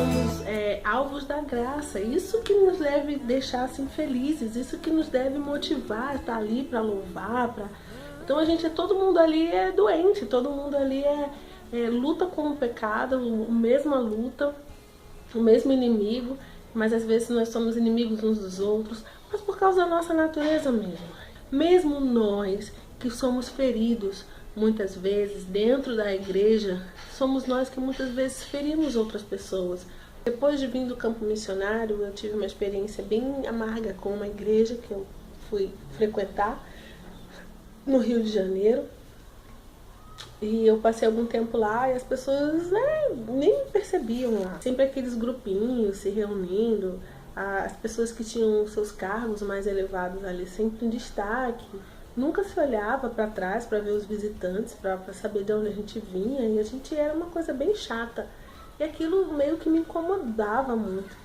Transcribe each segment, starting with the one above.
somos alvos da graça. Isso que nos deve deixar assim felizes, isso que nos deve motivar a estar ali para louvar. Então todo mundo ali é doente, todo mundo ali luta com o pecado, a mesma luta, o mesmo inimigo, mas às vezes nós somos inimigos uns dos outros, mas por causa da nossa natureza mesmo. Mesmo nós que somos feridos muitas vezes dentro da igreja, somos nós que muitas vezes ferimos outras pessoas. Depois de vir do campo missionário, eu tive uma experiência bem amarga com uma igreja que eu fui frequentar no Rio de Janeiro. E eu passei algum tempo lá e as pessoas nem me percebiam lá. Sempre aqueles grupinhos se reunindo, as pessoas que tinham seus cargos mais elevados ali sempre em destaque. Nunca se olhava para trás para ver os visitantes, para saber de onde a gente vinha. E a gente era uma coisa bem chata. E aquilo meio que me incomodava muito.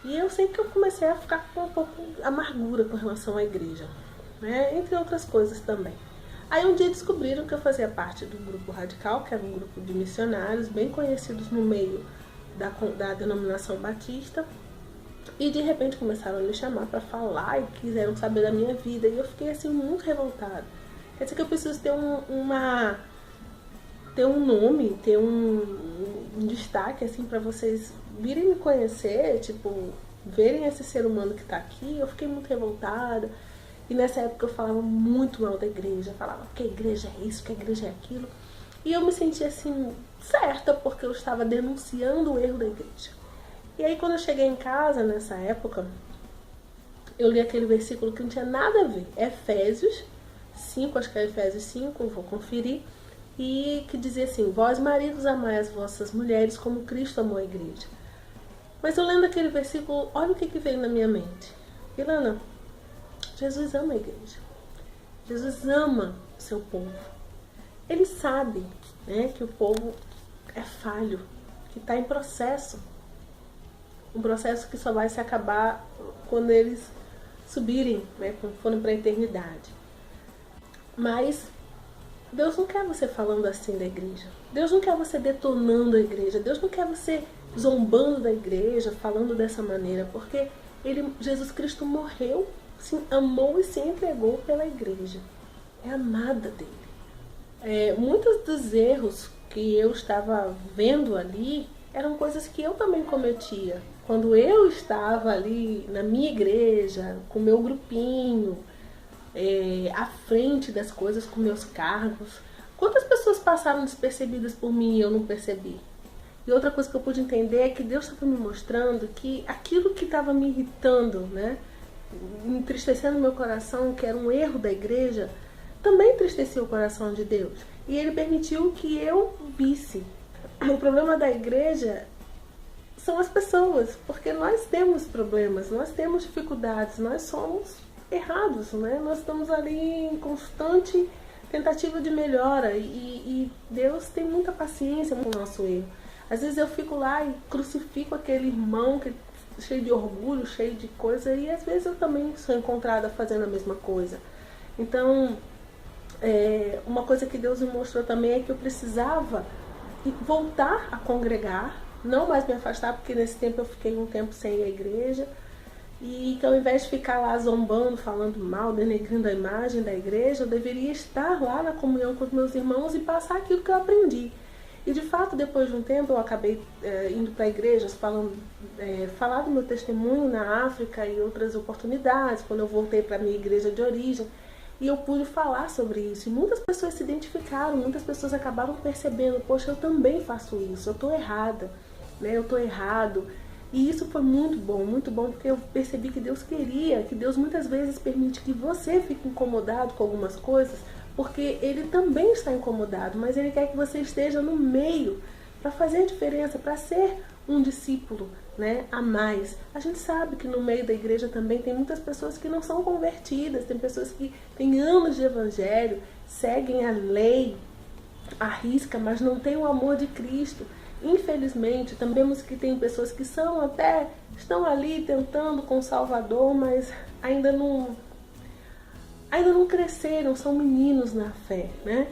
E eu sei que eu comecei a ficar com um pouco de amargura com relação à igreja, né? Entre outras coisas também. Aí um dia descobriram que eu fazia parte do grupo radical, que era um grupo de missionários bem conhecidos no meio da denominação batista. E de repente começaram a me chamar para falar e quiseram saber da minha vida. E eu fiquei assim muito revoltada. Quer dizer que eu preciso ter um nome, ter um destaque assim para vocês virem me conhecer, tipo, verem esse ser humano que está aqui. Eu fiquei muito revoltada. E nessa época eu falava muito mal da igreja, falava que a igreja é isso, que a igreja é aquilo. E eu me sentia assim, certa, porque eu estava denunciando o erro da igreja. E aí quando eu cheguei em casa, nessa época, eu li aquele versículo que não tinha nada a ver. Efésios 5, acho que é Efésios 5, vou conferir. E que dizia assim: vós maridos amai as vossas mulheres como Cristo amou a igreja. Mas eu lendo aquele versículo, olha o que veio na minha mente. Ilana, Jesus ama a igreja. Jesus ama o seu povo. Ele sabe, né, que o povo é falho, que está em processo. Um processo que só vai se acabar quando eles subirem, né, quando forem para a eternidade. Mas Deus não quer você falando assim da igreja. Deus não quer você detonando a igreja. Deus não quer você zombando da igreja, falando dessa maneira. Porque Jesus Cristo morreu, se amou e se entregou pela igreja. É amada dele. Muitos dos erros que eu estava vendo ali eram coisas que eu também cometia. Quando eu estava ali na minha igreja, com o meu grupinho, à frente das coisas, com meus cargos, quantas pessoas passaram despercebidas por mim e eu não percebi? E outra coisa que eu pude entender é que Deus estava me mostrando que aquilo que estava me irritando, né, entristecendo meu coração, que era um erro da igreja, também entristecia o coração de Deus. E Ele permitiu que eu visse. O problema da igreja são as pessoas, porque nós temos problemas, nós temos dificuldades, nós somos errados, né? Nós estamos ali em constante tentativa de melhora e Deus tem muita paciência com o nosso erro. Às vezes eu fico lá e crucifico aquele irmão que cheio de orgulho, cheio de coisa, e às vezes eu também sou encontrada fazendo a mesma coisa. Então, uma coisa que Deus me mostrou também é que eu precisava voltar a congregar, não mais me afastar, porque nesse tempo eu fiquei um tempo sem ir à igreja, e que ao invés de ficar lá zombando, falando mal, denegrindo a imagem da igreja, eu deveria estar lá na comunhão com os meus irmãos e passar aquilo que eu aprendi. E de fato, depois de um tempo, eu acabei indo para igrejas, falar do meu testemunho na África e outras oportunidades, quando eu voltei para a minha igreja de origem, e eu pude falar sobre isso. E muitas pessoas se identificaram, muitas pessoas acabaram percebendo, poxa, eu também faço isso, eu estou errada, né? Eu estou errado. E isso foi muito bom, porque eu percebi que Deus queria, que Deus muitas vezes permite que você fique incomodado com algumas coisas, porque Ele também está incomodado, mas Ele quer que você esteja no meio para fazer a diferença, para ser um discípulo, né, a mais. A gente sabe que no meio da igreja também tem muitas pessoas que não são convertidas, tem pessoas que têm anos de evangelho, seguem a lei à risca, mas não têm o amor de Cristo. Infelizmente, também vemos que tem pessoas que estão ali tentando com o Salvador, mas ainda não cresceram, são meninos na fé, né?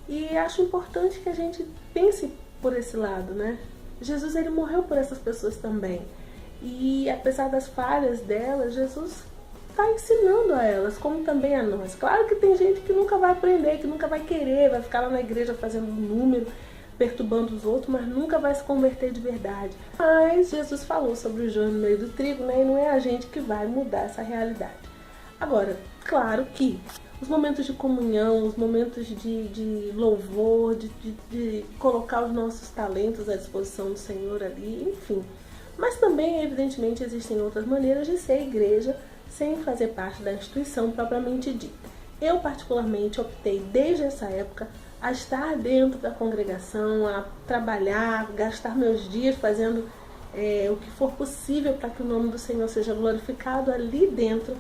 E acho importante que a gente pense por esse lado, né? Jesus, ele morreu por essas pessoas também. E apesar das falhas delas, Jesus está ensinando a elas, como também a nós. Claro que tem gente que nunca vai aprender, que nunca vai querer, vai ficar lá na igreja fazendo número, perturbando os outros, mas nunca vai se converter de verdade. Mas Jesus falou sobre o joio no meio do trigo, né? E não é a gente que vai mudar essa realidade. Agora, claro que os momentos de comunhão, os momentos de louvor, de colocar os nossos talentos à disposição do Senhor ali, enfim. Mas também, evidentemente, existem outras maneiras de ser igreja sem fazer parte da instituição propriamente dita. Eu, particularmente, optei desde essa época a estar dentro da congregação, a trabalhar, gastar meus dias fazendo o que for possível para que o nome do Senhor seja glorificado ali dentro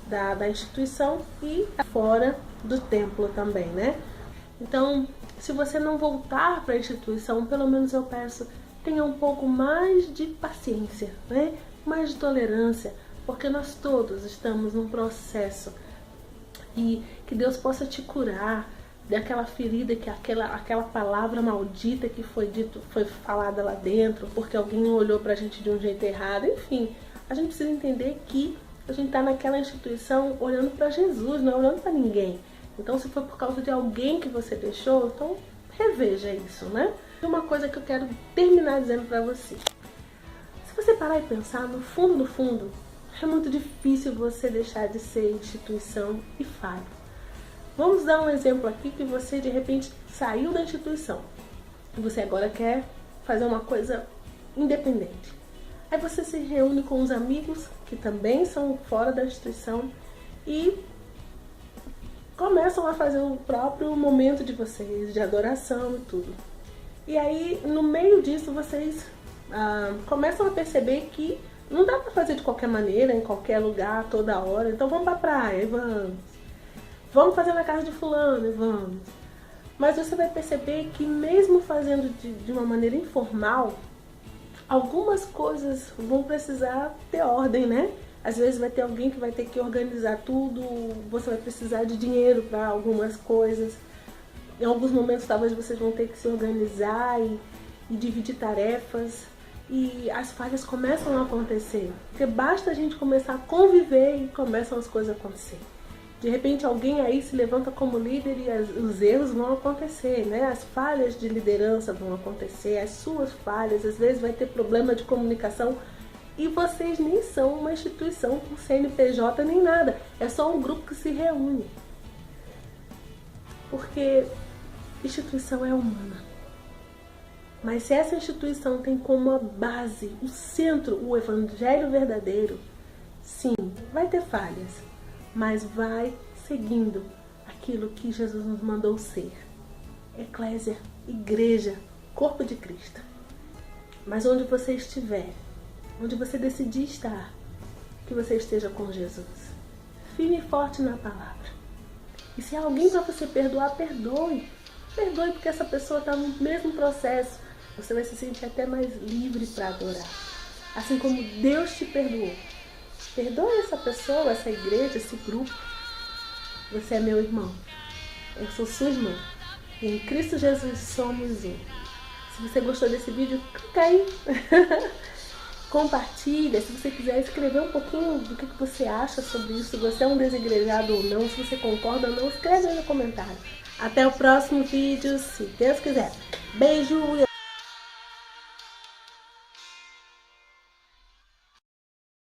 da instituição e fora do templo também, né? Então, se você não voltar para a instituição, pelo menos eu peço, tenha um pouco mais de paciência, né? Mais de tolerância, porque nós todos estamos num processo e que Deus possa te curar daquela ferida, que aquela palavra maldita que foi falada lá dentro, porque alguém olhou pra gente de um jeito errado. Enfim, a gente precisa entender que a gente tá naquela instituição olhando pra Jesus, não é olhando pra ninguém. Então, se foi por causa de alguém que você deixou, então reveja isso, né? E uma coisa que eu quero terminar dizendo pra você. Se você parar e pensar, no fundo, é muito difícil você deixar de ser instituição e falho. Vamos dar um exemplo aqui que você de repente saiu da instituição e você agora quer fazer uma coisa independente. Aí você se reúne com os amigos que também são fora da instituição e começam a fazer o próprio momento de vocês, de adoração e tudo. E aí, no meio disso, vocês começam a perceber que não dá pra fazer de qualquer maneira, em qualquer lugar, toda hora. Então vamos pra praia, vamos. Vamos fazer na casa de fulano, vamos. Mas você vai perceber que mesmo fazendo de uma maneira informal, algumas coisas vão precisar ter ordem, né? Às vezes vai ter alguém que vai ter que organizar tudo, você vai precisar de dinheiro para algumas coisas. Em alguns momentos talvez vocês vão ter que se organizar e dividir tarefas. E as falhas começam a acontecer. Porque basta a gente começar a conviver e começam as coisas a acontecer. De repente alguém aí se levanta como líder e os erros vão acontecer, né? As falhas de liderança vão acontecer, as suas falhas, às vezes vai ter problema de comunicação e vocês nem são uma instituição com CNPJ nem nada, é só um grupo que se reúne. Porque instituição é humana. Mas se essa instituição tem como a base, o centro, o evangelho verdadeiro, sim, vai ter falhas, mas vai seguindo aquilo que Jesus nos mandou ser. Eclésia, igreja, corpo de Cristo. Mas onde você estiver, onde você decidir estar, que você esteja com Jesus. Firme e forte na palavra. E se há alguém para você perdoar, perdoe. Perdoe porque essa pessoa está no mesmo processo. Você vai se sentir até mais livre para adorar. Assim como Deus te perdoou. Perdoe essa pessoa, essa igreja, esse grupo. Você é meu irmão. Eu sou sua irmã. E em Cristo Jesus somos um. Se você gostou desse vídeo, clica aí. Compartilha. Se você quiser escrever um pouquinho do que você acha sobre isso, se você é um desigrejado ou não, se você concorda ou não, escreve aí no comentário. Até o próximo vídeo, se Deus quiser. Beijo!